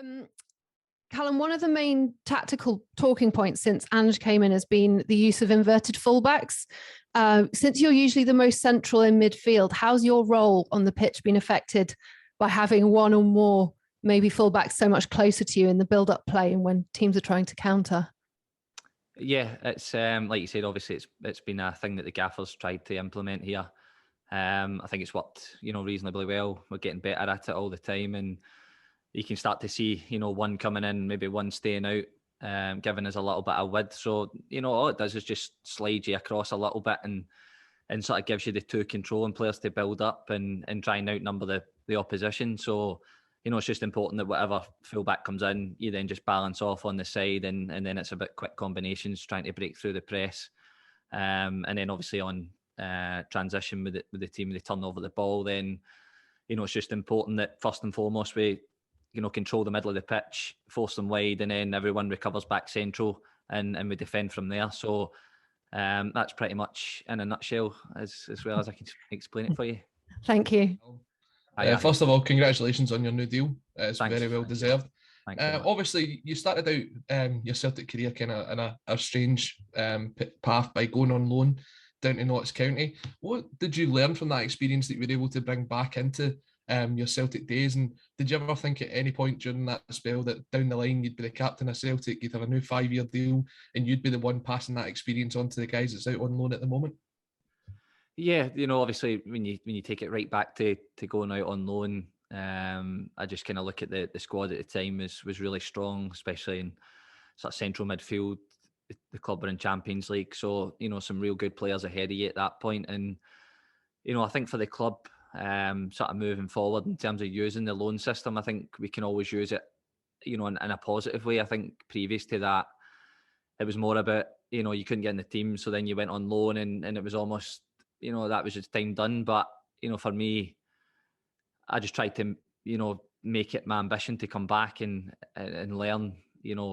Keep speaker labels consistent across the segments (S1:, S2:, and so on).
S1: Um, Callum, one of the main tactical talking points since Ange came in has been the use of inverted fullbacks. Since you're usually the most central in midfield, how's your role on the pitch been affected by having one or more maybe fullbacks so much closer to you in the build-up play and when teams are trying to counter?
S2: Yeah, it's like you said. Obviously, it's been a thing that the gaffers tried to implement here. I think it's worked, reasonably well. We're getting better at it all the time, and you can start to see, one coming in, maybe one staying out, giving us a little bit of width. So, all it does is just slide you across a little bit and sort of gives you the two controlling players to build up and try and outnumber the opposition. So, it's just important that whatever fullback comes in, you then just balance off on the side, and then it's about quick combinations, trying to break through the press. And then obviously on transition with the team, they turn over the ball, then, it's just important that first and foremost we, control the middle of the pitch, force them wide, and then everyone recovers back central and we defend from there. So that's pretty much in a nutshell as well as I can explain it for you.
S1: Thank you.
S3: First of all, congratulations on your new deal. It's
S2: Thanks.
S3: Very well deserved.
S2: Thanks
S3: obviously, you started out your Celtic career kind of in a strange path by going on loan down to Notts County. What did you learn from that experience that you were able to bring back into your Celtic days? And did you ever think at any point during that spell that down the line you'd be the captain of Celtic, you'd have a new 5-year deal, and you'd be the one passing that experience on to the guys that's out on loan at the moment?
S2: Yeah, obviously when you take it right back to going out on loan, I just kind of look at the squad at the time was really strong, especially in sort of central midfield. The club were in Champions League, so some real good players ahead of you at that point. And I think for the club, sort of moving forward in terms of using the loan system, I think we can always use it, in a positive way. I think previous to that, it was more about you couldn't get in the team, so then you went on loan, and it was almost that was just time done. But for me, I just tried to make it my ambition to come back and learn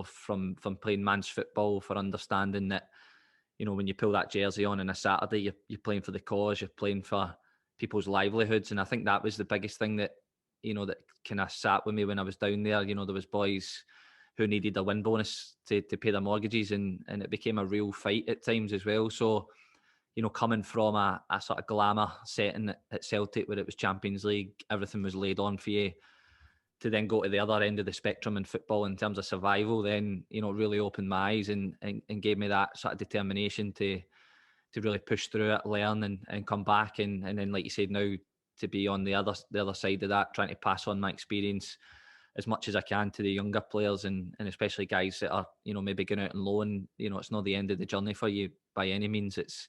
S2: from playing man's football, for understanding that when you pull that jersey on a Saturday, you're playing for the cause, you're playing for people's livelihoods. And I think that was the biggest thing that that kind of sat with me when I was down there. There was boys who needed a win bonus to pay their mortgages, and it became a real fight at times as well. So coming from a sort of glamour setting at Celtic where it was Champions League, everything was laid on for you, to then go to the other end of the spectrum in football in terms of survival, then, really opened my eyes and gave me that sort of determination to really push through it, learn and come back. And then, like you said, now to be on the other side of that, trying to pass on my experience as much as I can to the younger players and especially guys that are, maybe going out on loan. It's not the end of the journey for you by any means. It's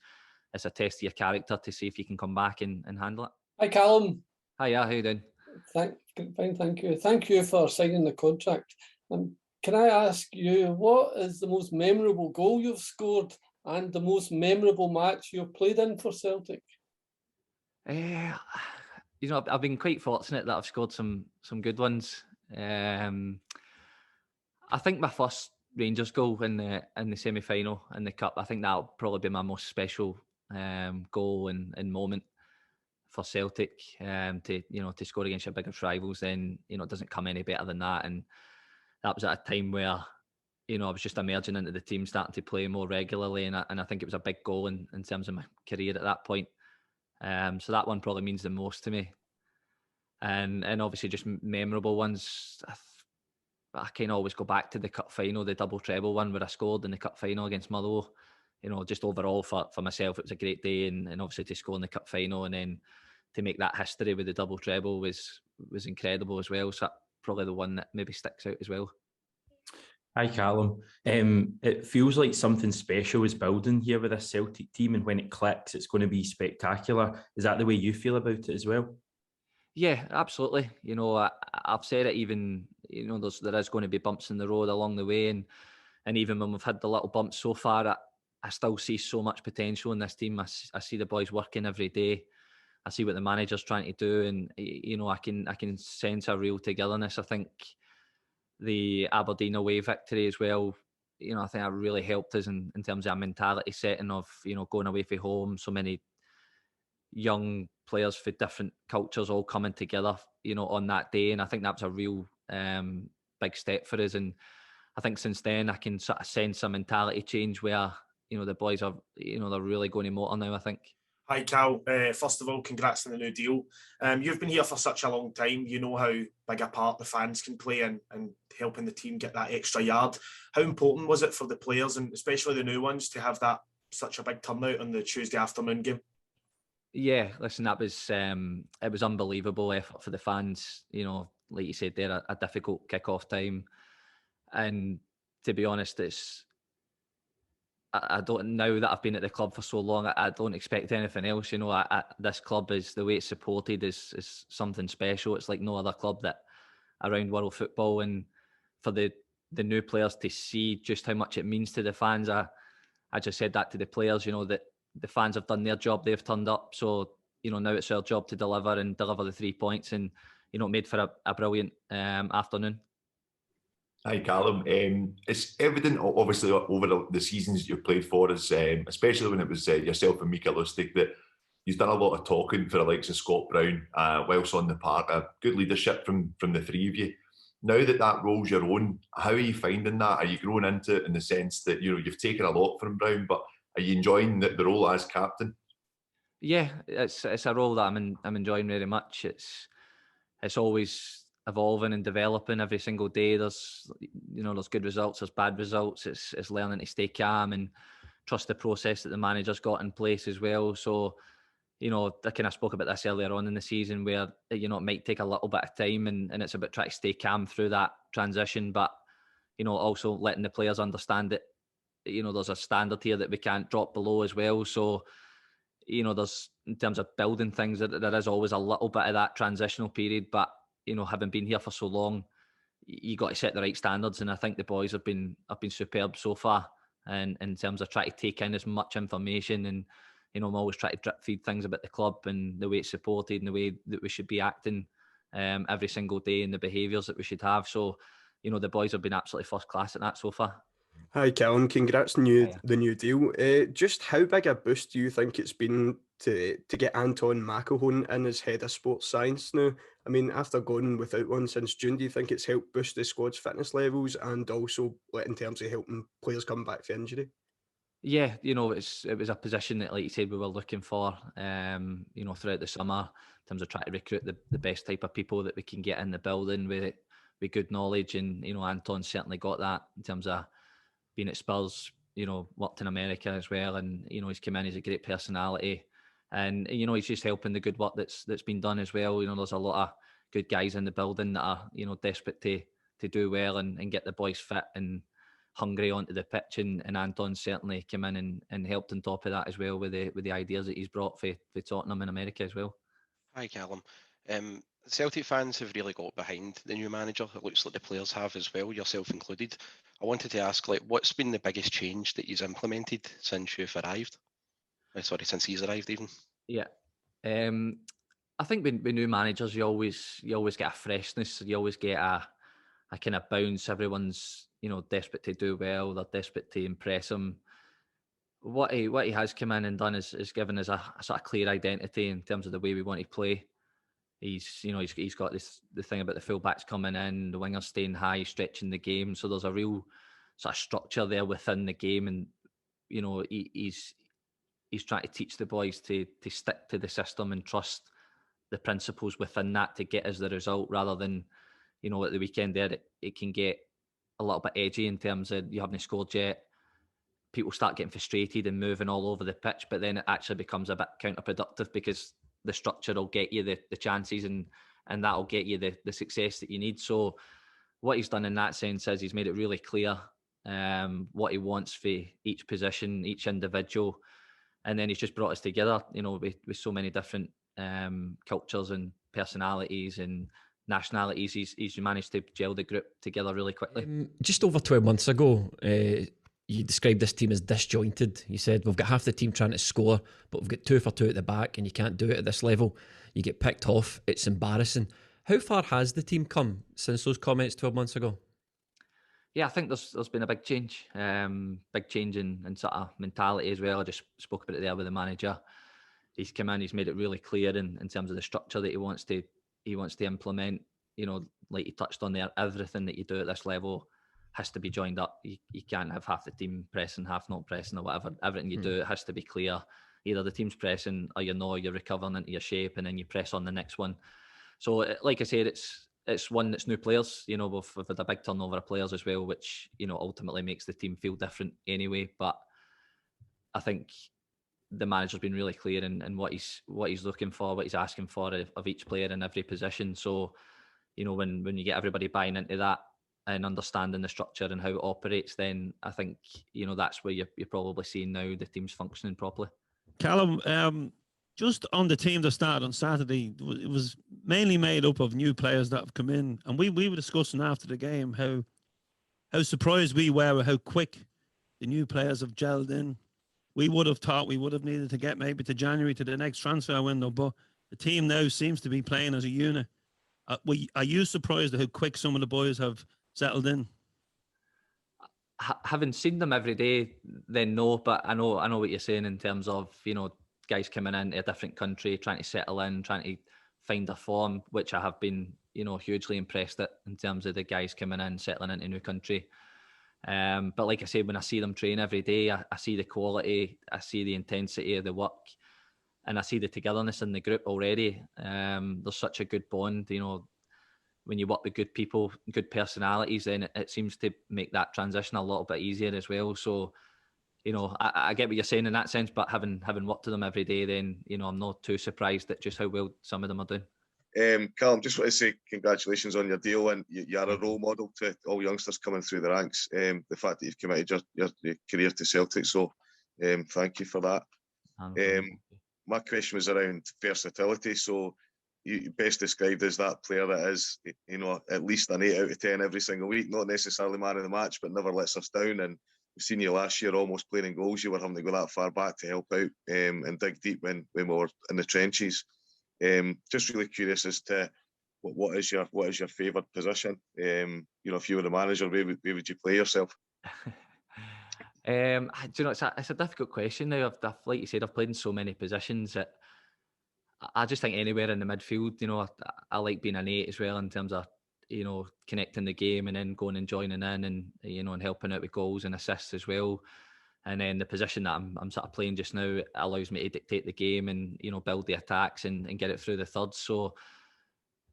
S2: a test of your character to see if you can come back and handle it.
S4: Hi, Callum.
S2: Hiya, how you doing?
S4: Fine, thank you. Thank you for signing the contract. Can I ask you, what is the most memorable goal you've scored and the most memorable match you've played in for Celtic?
S2: I've been quite fortunate that I've scored some good ones. I think my first Rangers goal in the semi-final in the cup, I think that'll probably be my most special goal and moment for Celtic. To score against your biggest rivals, then it doesn't come any better than that. And that was at a time where I was just emerging into the team, starting to play more regularly, and I think it was a big goal in terms of my career at that point. So that one probably means the most to me. And obviously just memorable ones, I kind of always go back to the cup final, the double treble one where I scored in the cup final against Motherwell. Just overall for myself, it was a great day, and obviously to score in the cup final and then to make that history with the double treble was incredible as well. So that's probably the one that maybe sticks out as well.
S5: Hi, Callum. It feels like something special is building here with this Celtic team, and when it clicks, it's going to be spectacular. Is that the way you feel about it as well? Yeah,
S2: absolutely. I've said it, even, there is going to be bumps in the road along the way. And even when we've had the little bumps so far, I still see so much potential in this team. I see the boys working every day. I see what the manager's trying to do. And, I can sense a real togetherness. I think the Aberdeen away victory as well, I think that really helped us in terms of our mentality setting of, going away from home, so many young players for different cultures all coming together, on that day. And I think that was a real big step for us. And I think since then I can sort of sense a mentality change where, the boys are, they're really going to motor now, I think.
S6: Hi, Cal. First of all, congrats on the new deal. You've been here for such a long time. You know how big a part the fans can play in helping the team get that extra yard. How important was it for the players, and especially the new ones, to have that such a big turnout on the Tuesday afternoon game?
S2: Yeah, listen, that was it was unbelievable effort for the fans. Like you said there, a difficult kick-off time. And to be honest, I don't, now that I've been at the club for so long, I don't expect anything else. This club is, the way it's supported is something special. It's like no other club that around world football. And for the new players to see just how much it means to the fans, I just said that to the players, that the fans have done their job, they've turned up. So, now it's our job to deliver the 3 points, and, made for a brilliant afternoon.
S7: Hi, Callum. It's evident, obviously, over the seasons you've played for us, especially when it was yourself and Mika Lustig, that you've done a lot of talking for the likes of Scott Brown whilst on the park. Good leadership from the three of you. Now that role's your own, how are you finding that? Are you growing into it in the sense that you've taken a lot from Brown, but are you enjoying the role as captain?
S2: Yeah, it's a role that I'm enjoying very much. It's always evolving and developing every single day. There's good results, there's bad results. It's learning to stay calm and trust the process that the manager's got in place as well. So, I kind of spoke about this earlier on in the season where, it might take a little bit of time and it's about trying to stay calm through that transition, but, also letting the players understand that, there's a standard here that we can't drop below as well. So, there's, in terms of building things, there is always a little bit of that transitional period, but having been here for so long, you got to set the right standards, and I think the boys have been superb so far. And in terms of trying to take in as much information, and I'm always trying to drip feed things about the club and the way it's supported and the way that we should be acting every single day, and the behaviours that we should have. So, the boys have been absolutely first class at that so far.
S8: Hi, Callum. Congrats on the new deal. Just how big a boost do you think it's been to get Anton McElhone in as head of sports science now? I mean, after going without one since June, do you think it's helped boost the squad's fitness levels and also in terms of helping players come back from injury?
S2: Yeah, it was a position that, like you said, we were looking for, throughout the summer, in terms of trying to recruit the best type of people that we can get in the building with good knowledge. And, Anton's certainly got that in terms of being at Spurs, worked in America as well. And, he's come in, he's a great personality. And, he's just helping the good work that's been done as well. There's a lot of good guys in the building that are, desperate to do well and get the boys fit and hungry onto the pitch. And Anton certainly came in and helped on top of that as well with the ideas that he's brought for Tottenham in America as well.
S9: Hi, Callum. Celtic fans have really got behind the new manager. It looks like the players have as well, yourself included. I wanted to ask, what's been the biggest change that you've implemented since you've arrived? Since he's arrived even.
S2: Yeah. I think with new managers, you always get a freshness. You always get a kind of bounce. Everyone's, desperate to do well. They're desperate to impress him. What he has come in and done is given us a sort of clear identity in terms of the way we want to play. He's got the thing about the fullbacks coming in, the wingers staying high, stretching the game. So there's a real sort of structure there within the game, and he's trying to teach the boys to stick to the system and trust the principles within that to get us the result, rather than at the weekend there it can get a little bit edgy in terms of you haven't scored yet. People start getting frustrated and moving all over the pitch, but then it actually becomes a bit counterproductive because the structure will get you the chances and that'll get you the success that you need. So what he's done in that sense is he's made it really clear what he wants for each position, each individual, and then he's just brought us together, with so many different cultures and personalities and nationalities. He's managed to gel the group together really quickly.
S10: Just over 12 months ago, you described this team as disjointed. You said, we've got half the team trying to score, but we've got 2 for 2 at the back, and you can't do it at this level. You get picked off. It's embarrassing. How far has the team come since those comments 12 months ago?
S2: Yeah, I think there's been a big change. Big change in sort of mentality as well. I just spoke about it there with the manager. He's come in, he's made it really clear in terms of the structure that he wants to implement. like you touched on there, everything that you do at this level has to be joined up. You can't have half the team pressing, half not pressing, or whatever. Everything you do, it has to be clear. Either the team's pressing, or you're recovering into your shape, and then you press on the next one. So, like I said, it's one that's new players. We've had a big turnover of players as well, which ultimately makes the team feel different anyway. But I think the manager's been really clear in what he's looking for, what he's asking for of each player in every position. So, when you get everybody buying into that and understanding the structure and how it operates, then I think that's where you're probably seeing now the team's functioning properly.
S11: Callum, just on the team that started on Saturday, it was mainly made up of new players that have come in, and we were discussing after the game how surprised we were with how quick the new players have gelled in. We would have thought we would have needed to get maybe to January to the next transfer window, but the team now seems to be playing as a unit. Are you surprised at how quick some of the boys have settled in?
S2: Having seen them every day, then no, but I know what you're saying in terms of guys coming into a different country, trying to settle in, trying to find a form, which I have been hugely impressed at in terms of the guys coming in, settling into a new country. But like I said, when I see them train every day, I see the quality, I see the intensity of the work, and I see the togetherness in the group already. There's such a good bond, when you work with good people, good personalities, then it seems to make that transition a little bit easier as well. So, I get what you're saying in that sense, but having worked with them every day, then, I'm not too surprised at just how well some of them are doing.
S12: Callum, just want to say congratulations on your deal, and you are a role model to all youngsters coming through the ranks. The fact that you've committed your career to Celtic, so thank you for that. My question was around versatility. So you best described as that player that is, at least an 8 out of 10 every single week, not necessarily man of the match, but never lets us down. And we've seen you last year almost playing in goals. You were having to go that far back to help out and dig deep when we were in the trenches. Just really curious as to what is your favoured position? If you were the manager, where would you play yourself?
S2: It's a difficult question now. I've like you said, I've played in so many positions that I just think anywhere in the midfield. I like being an 8 as well in terms of connecting the game and then going and joining in and and helping out with goals and assists as well. And then the position that I'm sort of playing just now allows me to dictate the game and build the attacks and get it through the thirds. So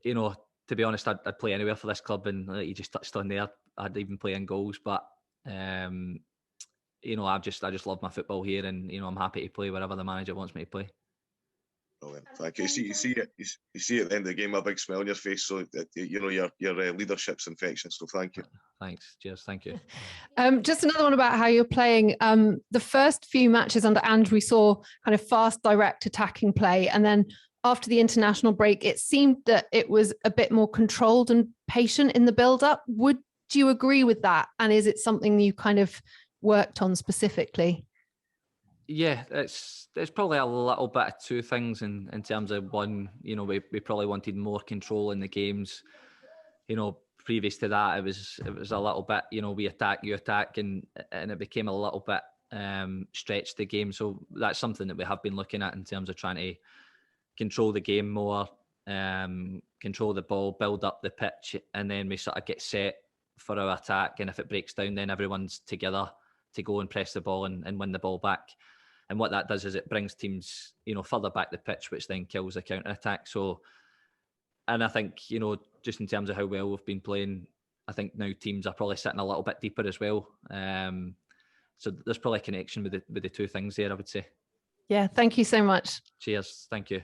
S2: to be honest, I'd play anywhere for this club, and like you just touched on there, I'd even play in goals. But I just love my football here, and I'm happy to play wherever the manager wants me to play.
S12: Brilliant. Thank you. You see at the end of the game a big smile on your face, so that your leadership's infectious. So thank you.
S2: Thanks. Cheers. Thank you.
S1: Just another one about how you're playing. The first few matches under Ange, we saw kind of fast, direct attacking play, and then after the international break, it seemed that it was a bit more controlled and patient in the build-up. Would you agree with that? And is it something you kind of worked on specifically?
S2: Yeah, it's probably a little bit of two things in terms of one, we probably wanted more control in the games. Previous to that, it was a little bit, we attack, you attack, and it became a little bit stretched the game. So that's something that we have been looking at in terms of trying to control the game more, control the ball, build up the pitch, and then we sort of get set for our attack. And if it breaks down, then everyone's together to go and press the ball and win the ball back. And what that does is it brings teams, further back the pitch, which then kills the counter attack. So, and I think, just in terms of how well we've been playing, I think now teams are probably sitting a little bit deeper as well. So there's probably a connection with the two things there, I would say.
S1: Yeah, thank you so much.
S2: Cheers. Thank you.